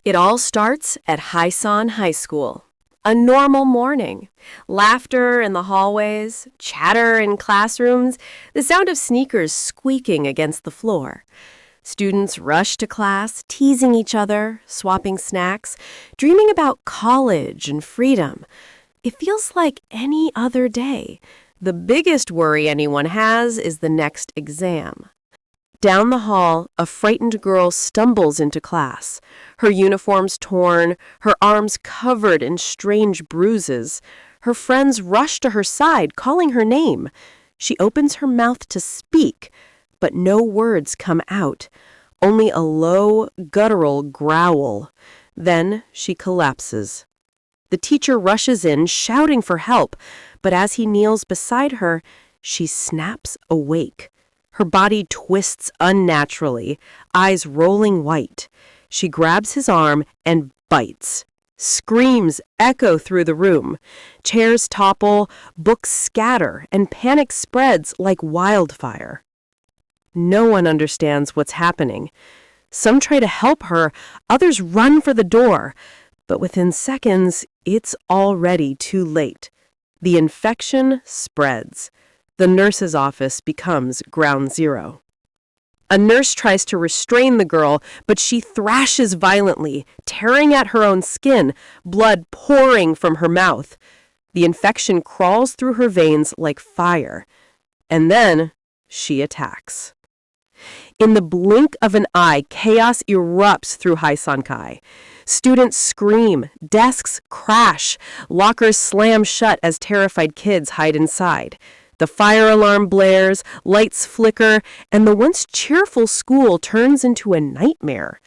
It all starts at Hyosan High School. A normal morning. Laughter in the hallways, chatter in classrooms, the sound of sneakers squeaking against the floor. Students rush to class, teasing each other, swapping snacks, dreaming about college and freedom. It feels like any other day. The biggest worry anyone has is the next exam. Down the hall, a frightened girl stumbles into class, her uniforms torn, her arms covered in strange bruises. Her friends rush to her side, calling her name. She opens her mouth to speak, but no words come out, only a low, guttural growl. Then she collapses. The teacher rushes in, shouting for help, but as he kneels beside her, she snaps awake. Her body twists unnaturally, eyes rolling white. She grabs his arm and bites. Screams echo through the room. Chairs topple, books scatter, and panic spreads like wildfire. No one understands what's happening. Some try to help her, others run for the door. But within seconds, it's already too late. The infection spreads. The nurse's office becomes ground zero. A nurse tries to restrain the girl, but she thrashes violently, tearing at her own skin, blood pouring from her mouth. The infection crawls through her veins like fire. And then she attacks. In the blink of an eye, chaos erupts through Hyosan. Students scream, desks crash, lockers slam shut as terrified kids hide inside. The fire alarm blares, lights flicker, and the once cheerful school turns into a nightmare.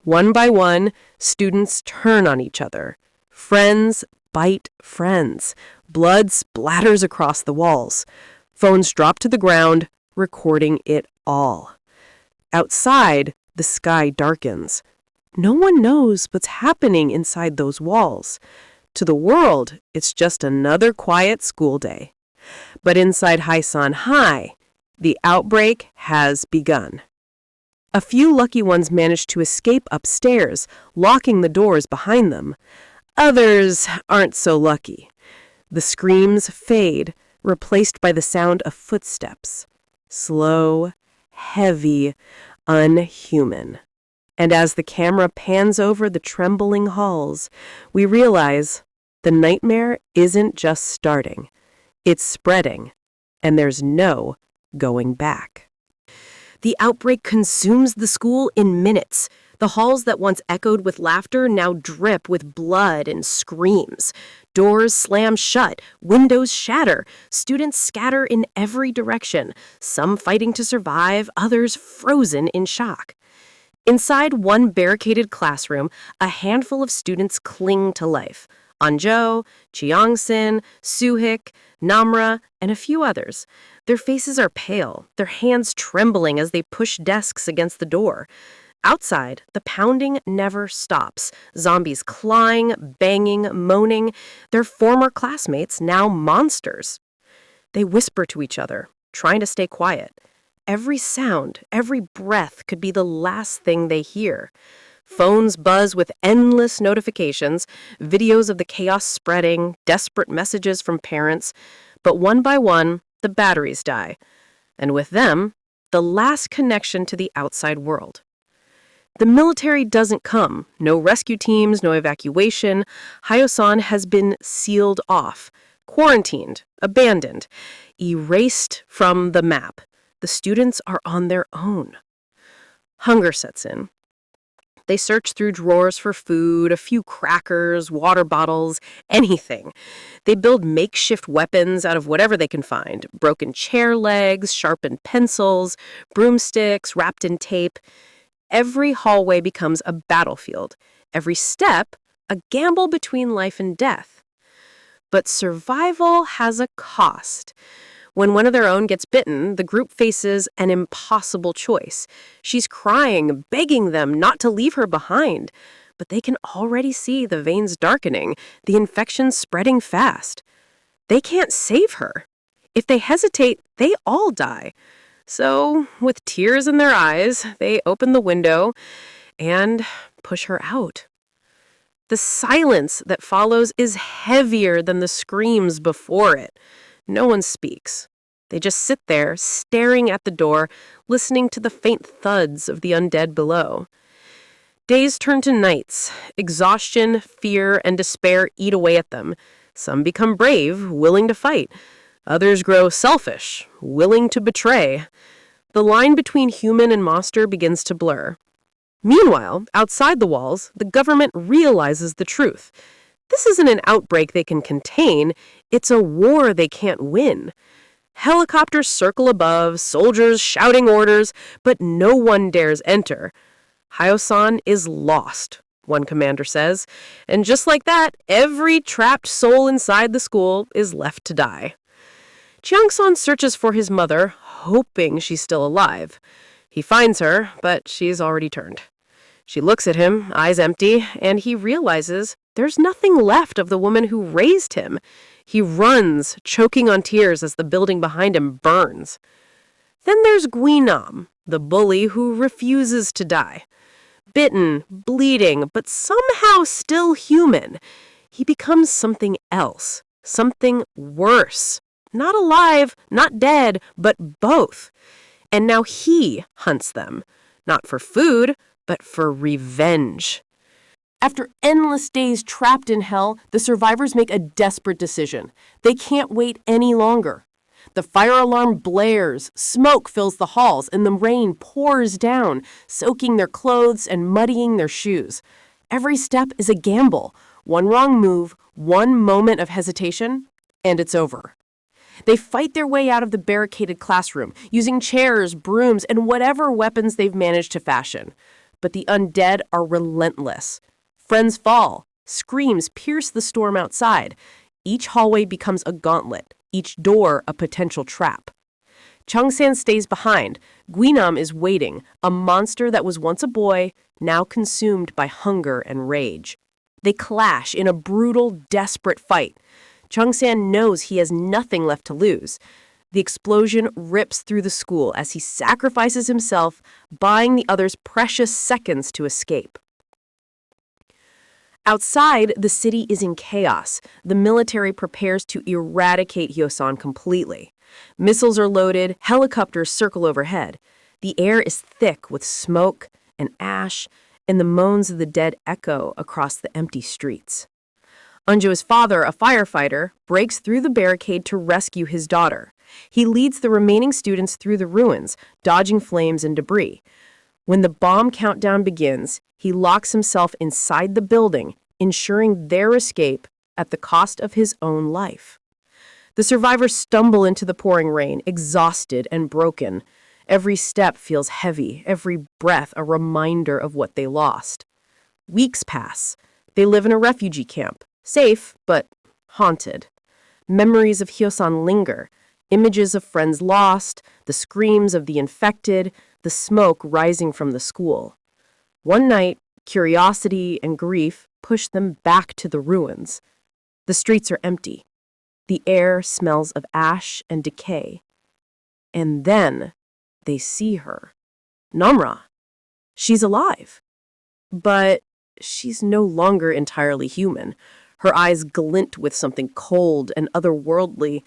One by one, students turn on each other. Friends bite friends. Blood splatters across the walls. Phones drop to the ground, recording it all. Outside, the sky darkens. No one knows what's happening inside those walls. To the world, it's just another quiet school day. But inside Hyosan High, the outbreak has begun. A few lucky ones manage to escape upstairs, locking the doors behind them. Others aren't so lucky. The screams fade, replaced by the sound of footsteps. Slow, heavy, unhuman. And as the camera pans over the trembling halls, we realize the nightmare isn't just starting. It's spreading, and there's no going back. The outbreak consumes the school in minutes. The halls that once echoed with laughter now drip with blood and screams. Doors slam shut, windows shatter, students scatter in every direction, some fighting to survive, others frozen in shock. Inside one barricaded classroom, a handful of students cling to life. Anjo, Cheongsin, Suhik, Namra, and a few others. Their faces are pale, their hands trembling as they push desks against the door. Outside, the pounding never stops. Zombies clawing, banging, moaning. Their former classmates, now monsters. They whisper to each other, trying to stay quiet. Every sound, every breath could be the last thing they hear. Phones buzz with endless notifications, videos of the chaos spreading, desperate messages from parents. But one by one, the batteries die. And with them, the last connection to the outside world. The military doesn't come. No rescue teams, no evacuation. Hyosan has been sealed off, quarantined, abandoned, erased from the map. The students are on their own. Hunger sets in. They search through drawers for food, a few crackers, water bottles, anything. They build makeshift weapons out of whatever they can find. Broken chair legs, sharpened pencils, broomsticks wrapped in tape. Every hallway becomes a battlefield. Every step, a gamble between life and death. But survival has a cost. When one of their own gets bitten, the group faces an impossible choice. She's crying, begging them not to leave her behind. But they can already see the veins darkening, the infection spreading fast. They can't save her. If they hesitate, they all die. So, with tears in their eyes, they open the window and push her out. The silence that follows is heavier than the screams before it. No one speaks. They just sit there, staring at the door, listening to the faint thuds of the undead below. Days turn to nights. Exhaustion, fear, and despair eat away at them. Some become brave, willing to fight. Others grow selfish, willing to betray. The line between human and monster begins to blur. Meanwhile, outside the walls, the government realizes the truth. This isn't an outbreak they can contain, it's a war they can't win. Helicopters circle above, soldiers shouting orders, but no one dares enter. Hyosan is lost, one commander says, and just like that, every trapped soul inside the school is left to die. Cheongsan searches for his mother, hoping she's still alive. He finds her, but she's already turned. She looks at him, eyes empty, and he realizes there's nothing left of the woman who raised him. He runs, choking on tears as the building behind him burns. Then there's Guinam, the bully who refuses to die. Bitten, bleeding, but somehow still human. He becomes something else, something worse. Not alive, not dead, but both. And now he hunts them, not for food, but for revenge. After endless days trapped in hell, the survivors make a desperate decision. They can't wait any longer. The fire alarm blares, smoke fills the halls, and the rain pours down, soaking their clothes and muddying their shoes. Every step is a gamble. One wrong move, one moment of hesitation, and it's over. They fight their way out of the barricaded classroom, using chairs, brooms, and whatever weapons they've managed to fashion. But the undead are relentless. Friends fall. Screams pierce the storm outside. Each hallway becomes a gauntlet, each door a potential trap. Cheongsan stays behind. Guinam is waiting, a monster that was once a boy, now consumed by hunger and rage. They clash in a brutal, desperate fight. Cheongsan knows he has nothing left to lose. The explosion rips through the school as he sacrifices himself, buying the others precious seconds to escape. Outside, the city is in chaos. The military prepares to eradicate Hyosan completely. Missiles are loaded, helicopters circle overhead. The air is thick with smoke and ash, and the moans of the dead echo across the empty streets. Unjo's father, a firefighter, breaks through the barricade to rescue his daughter. He leads the remaining students through the ruins, dodging flames and debris. When the bomb countdown begins, he locks himself inside the building, ensuring their escape at the cost of his own life. The survivors stumble into the pouring rain, exhausted and broken. Every step feels heavy, every breath a reminder of what they lost. Weeks pass. They live in a refugee camp, safe but haunted. Memories of Hyosan linger, images of friends lost, the screams of the infected, the smoke rising from the school. One night, curiosity and grief push them back to the ruins. The streets are empty. The air smells of ash and decay. And then they see her. Namra. She's alive. But she's no longer entirely human. Her eyes glint with something cold and otherworldly,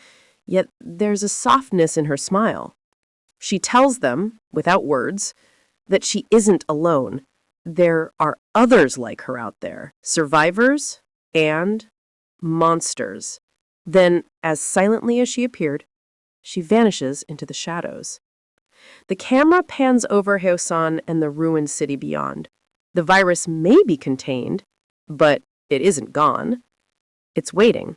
yet there's a softness in her smile. She tells them, without words, that she isn't alone. There are others like her out there, survivors and monsters. Then, as silently as she appeared, she vanishes into the shadows. The camera pans over Hyosan and the ruined city beyond. The virus may be contained, but it isn't gone. It's waiting,